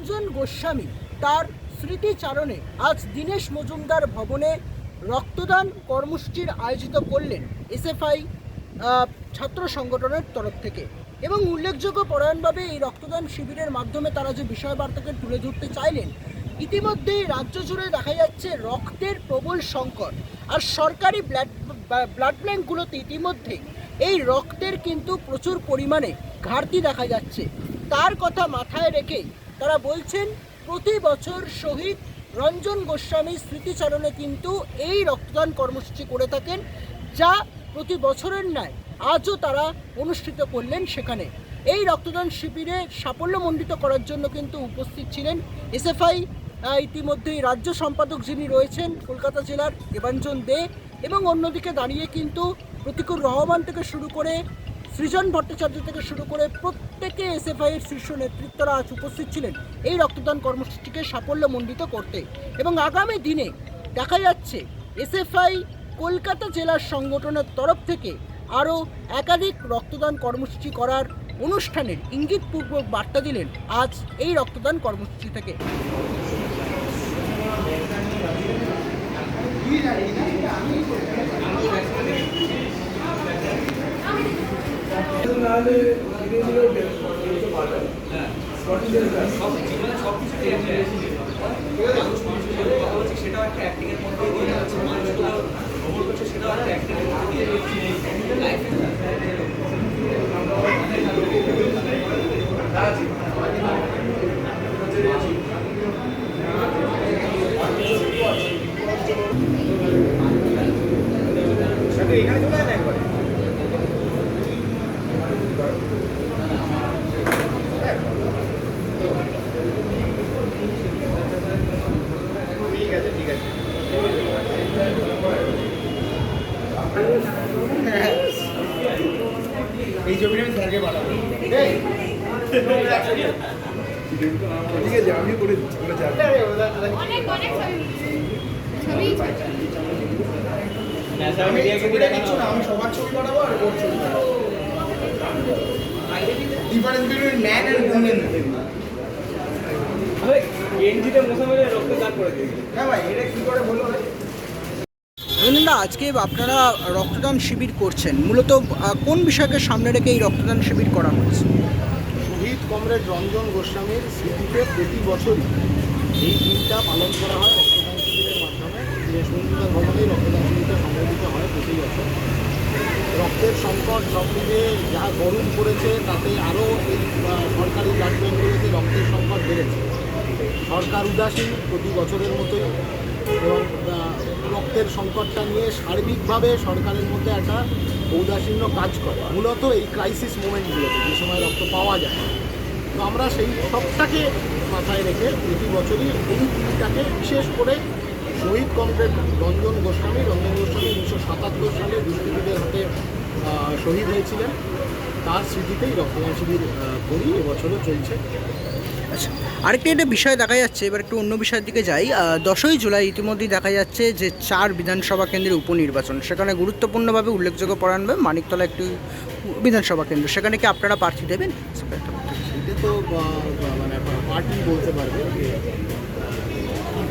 রঞ্জন গোস্বামী তার স্মৃতিচারণে আজ দীনেশ মজুমদার ভবনে রক্তদান কর্মসূচির আয়োজিত করলেন এসএফআই ছাত্র সংগঠনের তরফ থেকে। এবং উল্লেখযোগ্য পরায়ণভাবে এই রক্তদান শিবিরের মাধ্যমে তারা যে বিষয়বার্তাকে তুলে ধরতে চাইলেন, ইতিমধ্যেই রাজ্য জুড়ে দেখা যাচ্ছে রক্তের প্রবল সংকট, আর সরকারি ব্লাড ব্যাঙ্কগুলোতে ইতিমধ্যে এই রক্তের কিন্তু প্রচুর পরিমাণে ঘাটতি দেখা যাচ্ছে। তার কথা মাথায় রেখে তারা বলছেন প্রতি বছর শহীদ রঞ্জন গোস্বামীর স্মৃতিচারণে কিন্তু এই রক্তদান কর্মসূচি করে থাকেন, যা প্রতি বছরের ন্যায় আজও তারা অনুষ্ঠিত করলেন। সেখানে এই রক্তদান শিবিরে সাফল্যমণ্ডিত করার জন্য কিন্তু উপস্থিত ছিলেন এসএফআই ইতিমধ্যেই রাজ্য সম্পাদক যিনি রয়েছেন কলকাতা জেলার দেবাঞ্জন দে, এবং অন্যদিকে দাঁড়িয়ে কিন্তু প্রতিকুর রহমান থেকে শুরু করে সৃজন ভট্টাচার্য থেকে শুরু করে প্রত্যেকে এসএফআইয়ের শীর্ষ নেতৃত্বরা আজ উপস্থিত ছিলেন এই রক্তদান কর্মসূচিকে সাফল্যমণ্ডিত করতে। এবং আগামী দিনে দেখা যাচ্ছে এসএফআই কলকাতা জেলার সংগঠনের তরফ থেকে আরও একাধিক রক্তদান কর্মসূচি করার অনুষ্ঠানের ইঙ্গিতপূর্বক বার্তা দিলেন আজ এই রক্তদান কর্মসূচি থেকে। এই ছবিটা আমি স্যারকে পাঠাবো, ঠিক আছে? আমি করে আমি সবার ছবি পাঠাবো আর ওর ছবি পাঠাবো। Difference between man and women. হ্যাঁ ভাই, এটা কি করে বলো? অভিনন্দা, আজকে আপনারা রক্তদান শিবির করছেন, মূলত কোন বিষয়কে সামনে রেখে এই রক্তদান শিবির করা হচ্ছে? শহীদ কমরেড রঞ্জন গোস্বামীর স্মৃতিতে প্রতি বছরই এই দিনটা পালন করা হয় রক্তদান শিবিরের মাধ্যমে। দীনেশ মজুমদার ভবনেই রক্তদান শিবিরটা সংগঠিত হয় প্রতি বছর। রক্তের সংকট সব মিলিয়ে যা গরম পড়েছে, তাতে আরও এই সরকারি ব্লাড ব্যাঙ্কগুলোতে রক্তের সংকট বেড়েছে। সরকার উদাসীন প্রতি বছরের মতোই, এবং রক্তের সংকটটা নিয়ে সার্বিকভাবে সরকারের মধ্যে একটা ঔদাসীন্য কাজ করে, মূলত এই ক্রাইসিস মোমেন্টগুলোতে যে সময় রক্ত পাওয়া যায়। তো আমরা সেই সবটাকে মাথায় রেখে প্রতি বছরই এই দিনটাকে বিশেষ করে শহীদ কমরেড রঞ্জন গোস্বামী 1977 সালে দুষ্কৃতীদের হাতে শহীদ হয়েছিলেন, তার স্মৃতিতেই রক্তদান শিবির করি, এবছরও চলছে। আচ্ছা, আরেকটা বিষয় দেখা যাচ্ছে, এবার একটু অন্য বিষয়ের দিকে যাই। 10ই জুলাই ইতিমধ্যেই দেখা যাচ্ছে যে 4 বিধানসভা কেন্দ্রের উপনির্বাচন, সেখানে গুরুত্বপূর্ণভাবে উল্লেখযোগ্য পরায়ণভাবে মানিকতলা একটি বিধানসভা কেন্দ্র, সেখানে কি আপনারা প্রার্থী দেবেন? এটা তো মানে পার্টি বলতে পারবে,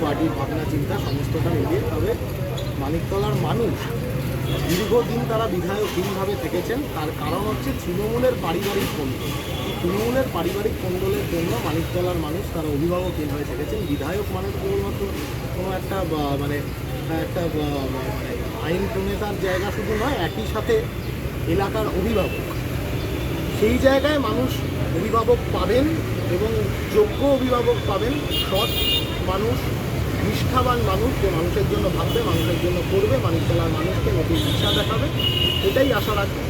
পার্টির ভাবনা চিন্তা সমস্তটা মিলিয়ে। তবে মানিকতলার মানুষ দীর্ঘদিন তারা বিধায়কহীনভাবে থেকেছেন, তার কারণ হচ্ছে তৃণমূলের পারিবারিক কোন্দল। তৃণমূলের পারিবারিক কোন্দলের জন্য মানিকতলার মানুষ তারা অভিভাবকহীন হয়ে থেকেছেন। বিধায়ক মানুষ কেবলমাত্র কোনো একটা মানে আইন প্রণেতার জায়গা শুধু নয়, একই সাথে এলাকার অভিভাবক। সেই জায়গায় মানুষ অভিভাবক পাবেন, এবং যোগ্য অভিভাবক পাবেন, সৎ মানুষ, নিষ্ঠাবান মানুষ, যে মানুষের জন্য ভাববে, মানুষের জন্য করবে, মানিকতলার মানুষকে নতুন দিশা দেখাবে, এটাই আশা রাখবে।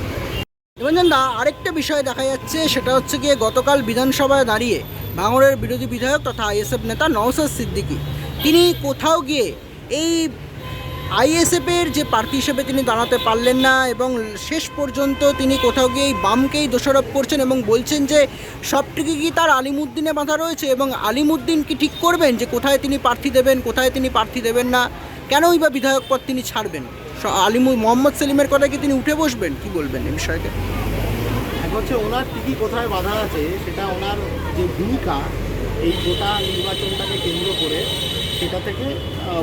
নিরঞ্জনদা, আরেকটা বিষয় দেখা যাচ্ছে, সেটা হচ্ছে গিয়ে গতকাল বিধানসভায় দাঁড়িয়ে ভাঙড়ের বিরোধী বিধায়ক তথা আইএসএফ নেতা নওশাদ সিদ্দিকী তিনি কোথাও গিয়ে এই আইএসএফের যে প্রার্থী হিসেবে তিনি দাঁড়াতে পারলেন না, এবং শেষ পর্যন্ত তিনি কোথাও গিয়ে এই বামকেই দোষারোপ করছেন এবং বলছেন যে সবটুকু কি তার আলিমুদ্দিনে বাঁধা রয়েছে, এবং আলিমুদ্দিন কি ঠিক করবেন যে কোথায় তিনি প্রার্থী দেবেন, কোথায় তিনি প্রার্থী দেবেন না, কেনই বা বিধায়ক পদ তিনি ছাড়বেন? মোহাম্মদ সেলিমের কথা কি তিনি উঠে বসবেন? কি বলবেন এই বিষয়কে? এক হচ্ছে ওনার টিকি কোথায় বাধা আছে, সেটা ওনার যে ভূমিকা এই গোটা নির্বাচনটাকে কেন্দ্র করে সেটা থেকে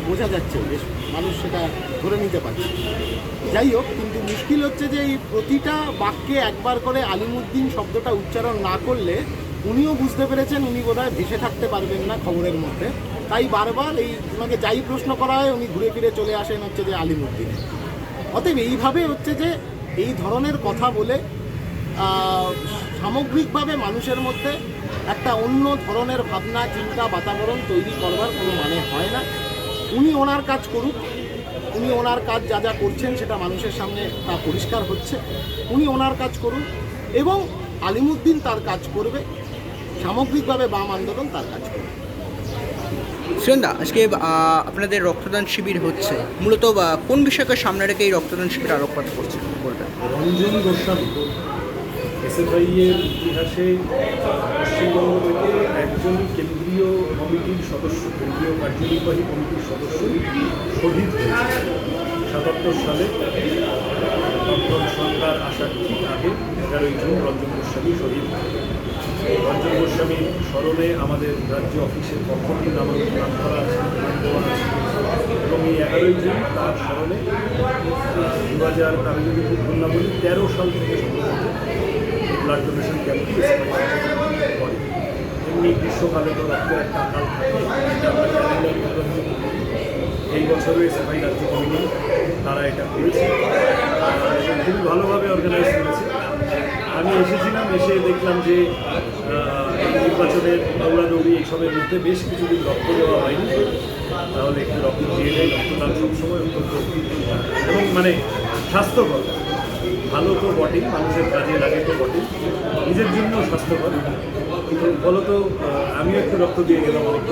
বোঝা যাচ্ছে, বেশ মানুষ সেটা ধরে নিতে পারছে। যাই হোক, কিন্তু মুশকিল হচ্ছে যে এই প্রতিটা বাক্যে একবার করে আলিমুদ্দিন শব্দটা উচ্চারণ না করলে উনিও বুঝতে পেরেছেন উনি বোধহয় ভেসে থাকতে পারবেন না খবরের মধ্যে, তাই বারবার এই ওনাকে যাই প্রশ্ন করা হয় উনি ঘুরে ফিরে চলে আসেন হচ্ছে যে আলিমুদ্দিন। অতএব এইভাবে হচ্ছে যে এই ধরনের কথা বলে সামগ্রিকভাবে মানুষের মধ্যে একটা অন্য ধরনের ভাবনা, চিন্তা, বাতাবরণ তৈরি করবার কোনো মানে হয় না। উনি ওনার কাজ করুক, উনি ওনার কাজ যা যা করছেন সেটা মানুষের সামনে তা পরিষ্কার হচ্ছে, উনি ওনার কাজ করুন এবং আলিমুদ্দিন তার কাজ করবে, সামগ্রিকভাবে বাম আন্দোলন তার কাজ করবে। সুরেন্দা, আজকে আপনাদের রক্তদান শিবির হচ্ছে, মূলত কোন বিষয়কে সামনে রেখে এই রক্তদান শিবির আলোকপাত করছে বলবেন? রঞ্জন গোস্বামী এসএফআই-এর ইতিহাসে পশ্চিমবঙ্গ থেকে একজন কেন্দ্রীয় কমিটির সদস্য, কেন্দ্রীয় কার্যনির্বাহী কমিটির সদস্য শহীদ হয়েছে ৭৭ সালে। তখন সরকার আসার ঠিক আগে 11ই জুন রঞ্জন গোস্বামী শহীদ হয়। রঞ্জন গোস্বামীর স্মরণে আমাদের রাজ্য অফিসের পক্ষ থেকে নাম করা আছে, এবং এই 11ই জুন তার স্মরণে 2000, আমি যদি খুব ভুল না বলি, 13 সাল থেকে সম্ভবত ব্লাড ডোনেশন ক্যাম্পটি করে। এমনি গ্রীষ্মকালে তো রক্তের একটা আকাল থাকে, এটা আমরা ক্যালেন্ডারে করি। এই বছরও এসএফআই রাজ্য কমিটি তারা এটা করেছে, খুবই ভালোভাবে অর্গানাইজ করেছে। আমি এসেছিলাম, এসে দেখলাম যে নির্বাচনের দৌড়াদৌড়ি এইসবের মধ্যে বেশ কিছুদিন রক্ত দেওয়া হয়নি, তাহলে একটু রক্ত দিয়ে দেয়। রক্তদান সবসময় অত্যন্ত এবং মানে স্বাস্থ্যকর, ভালো তো বটেই, মানুষের কাজে লাগে তো বটেই, নিজের জন্য স্বাস্থ্যকর। কিন্তু ফলত আমিও একটু রক্ত দিয়ে গেলাম অনেক।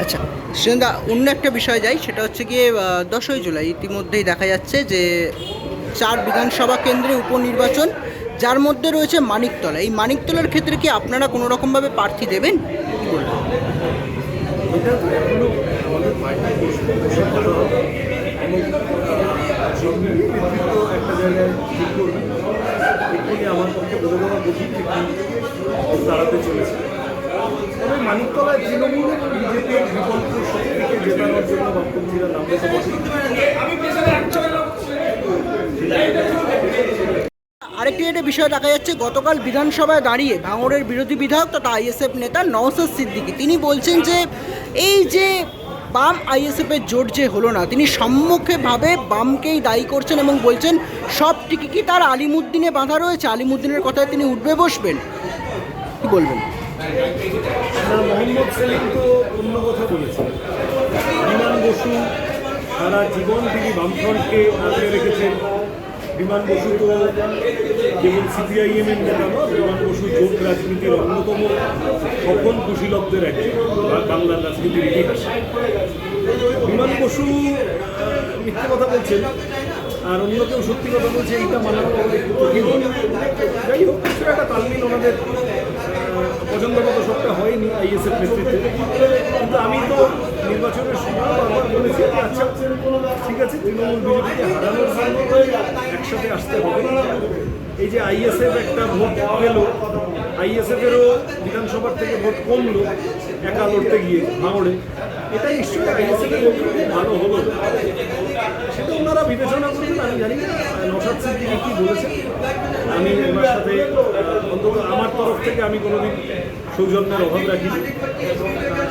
আচ্ছা সুরেন্দা, অন্য একটা বিষয় যাই, সেটা হচ্ছে গিয়ে 10ই জুলাই ইতিমধ্যেই দেখা যাচ্ছে যে 4 বিধানসভা কেন্দ্রে উপনির্বাচন, যার মধ্যে রয়েছে মানিকতলা। এই মানিকতলার ক্ষেত্রে কি আপনারা কোনো রকমভাবে প্রার্থী দেবেন? কী বলবেন? এটা এখনো আমাদের পার্টি বসে কথা হবে এবং নেতৃত্ব একটা জায়গায় ঠিক করবে। এক্ষুনি আমার পক্ষে বলে দেওয়া কঠিন যে কী দাঁড়াতে চলেছে। তবে মানিকতলায় তৃণমূল বিজেপির বিকল্প শক্তিকে জেতানোর জন্য বামপন্থীরা নামতে বসে। আরেকটি একটা বিষয় দেখা যাচ্ছে, গতকাল বিধানসভায় দাঁড়িয়ে ভাঙড়ের বিরোধী বিধায়ক তথা আইএসএফ নেতা নওশাদ সিদ্দিকী তিনি বলছেন যে এই যে বাম আইএসএফের জোট যে হলো না, তিনি সম্মুখেভাবে বামকেই দায়ী করছেন এবং বলছেন সব টিকি তার আলিমুদ্দিনে বাঁধা রয়েছে, আলিমুদ্দিনের কথায় তিনি উঠবে বসবেন। কি বলবেন? মোহাম্মদ সেলিম তো অন্য কথা বলেছেন। বিমান বসু সারা জীবন তিনি বামফ্রন্টকে আগলে রেখেছেন। বিমান বসু তো কেবল সিপিআইএমের নেতা নয়, বিমান বসু জোট রাজনীতির অন্যতম সফল কুশীলবদের একজন বাংলার রাজনীতির ইতিহাসে। বিমান বসু মিথ্যে কথা বলছেন আর অন্য কেউ সত্যি কথা বলছে, এইটা মানানো একটু কঠিন। যাই হোক, কিছু একটা তালমিল ওনাদের পছন্দ মতো সবটা হয়নি আইএসএফ নেতৃত্বে। কিন্তু আমি তো নির্বাচনের সময় বারবার বলেছি, আচ্ছা ঠিক আছে, তৃণমূল বিজেপিকে হারানোর জন্য একসাথে আসতে হবে। এই যে আইএসএফ একটা ভোট পেল, আইএসএফেরও বিধানসভার থেকে ভোট কমলো একা লড়তে গিয়ে ভাঙড়ে, এটা নিশ্চয়ই আইএসএফের ভোট খুব ভালো হলো, সেটা ওনারা বিবেচনা করবেন। আমি জানি না নওশাদ সিদ্দিকী কী বলেছেন, আমি ওনার সাথে অন্তত আমার তরফ থেকে আমি কোনোদিন সৌজন্যের অভাব রাখি।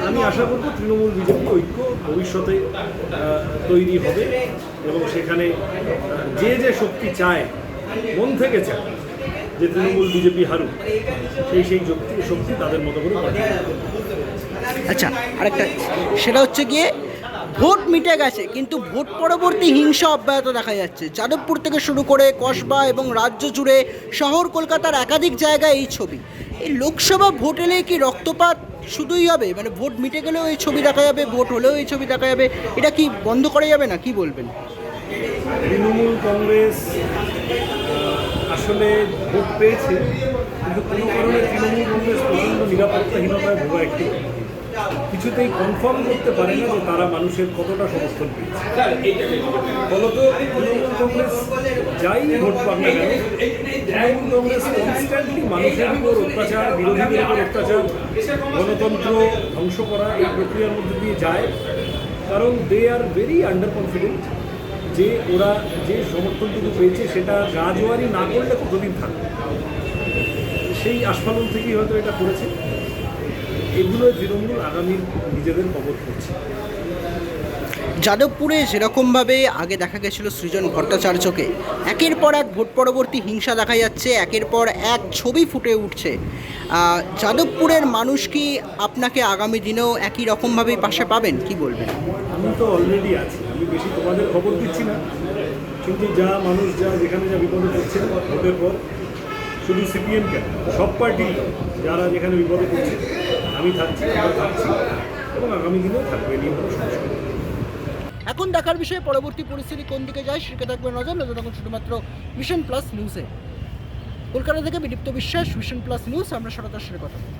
আমি আশা করব তৃণমূল বিজেপি ঐক্য ভবিষ্যতে তৈরি হবে এবং সেখানে যে যে শক্তি চায়, মন থেকে চায় যে তৃণমূল বিজেপি হারুক, সেই শক্তি তাদের মতো করে পাঠাবে। আচ্ছা, আরেকটা সেটা হচ্ছে গিয়ে ভোট মিটে গেছে কিন্তু ভোট পরবর্তী হিংসা অব্যাহত দেখা যাচ্ছে। যাদবপুর থেকে শুরু করে কসবা এবং রাজ্য জুড়ে শহর কলকাতার একাধিক জায়গায় এই ছবি। এই লোকসভা ভোট এলে কি রক্তপাত শুধুই হবে, মানে ভোট মিটে গেলেও এই ছবি দেখা যাবে, ভোট হলেও এই ছবি দেখা যাবে, এটা কি বন্ধ করা যাবে না? কি বলবেন? তৃণমূল কংগ্রেস আসলে ভোট পেয়েছে, কিন্তু কোনো কারণে তৃণমূল কংগ্রেস প্রচণ্ড নিরাপত্তাহীনতায় ভোগা একটি। কিছুতেই কনফার্ম করতে পারে না যে তারা মানুষের কতটা সমর্থন পেয়েছে। ফলত তৃণমূল কংগ্রেস যাই ভোট পাক না কেন, তৃণমূল কংগ্রেস কনস্ট্যান্টলি মানুষের উপর অত্যাচার, বিরোধীদের উপর অত্যাচার, গণতন্ত্র ধ্বংস করা এই প্রক্রিয়ার মধ্যে দিয়ে যায়। কারণ দে আর ভেরি আন্ডার কনফিডেন্ট যে ওরা যে সমর্থনটুকু পেয়েছে সেটা গাজোয়ারি না করলে কতদিন থাকবে, সেই আস্ফালন থেকেই হয়তো এটা করেছে। এগুলো তৃণমূল আগামীর নিজেদের কবর করছে। যাদবপুরে যেরকমভাবে আগে দেখা গেছিল সৃজন ভট্টাচার্যকে, একের পর এক ভোট পরবর্তী হিংসা দেখা যাচ্ছে, একের পর এক ছবি ফুটে উঠছে। যাদবপুরের মানুষ কি আপনাকে আগামী দিনেও একই রকমভাবেই পাশে পাবেন, কি বলবেন? আমি তো অলরেডি আছি, আমি বেশি তোমাদের খবর দিচ্ছি না, কিন্তু যা মানুষ যা যেখানে যা বিপদে পড়ছে ভোটের পর, শুধু সিপিএম কেন, সব পার্টি যারা যেখানে বিপদে পড়ছে আমি থাকছি, আমরা থাকছি এবং আগামী দিনেও থাকবে, নিয়ে কোনো সমস্যা নেই। এখন দেখার বিষয়ে পরবর্তী পরিস্থিতি কোন দিকে যায় সেটা থাকবে নজর রাখুন শুধুমাত্র ভিশন প্লাস নিউজে। কলকাতা থেকে বিদীপ্ত বিশ্বাস, ভিশন প্লাস নিউজ। আমরা সরকার সাথে কথা বলি।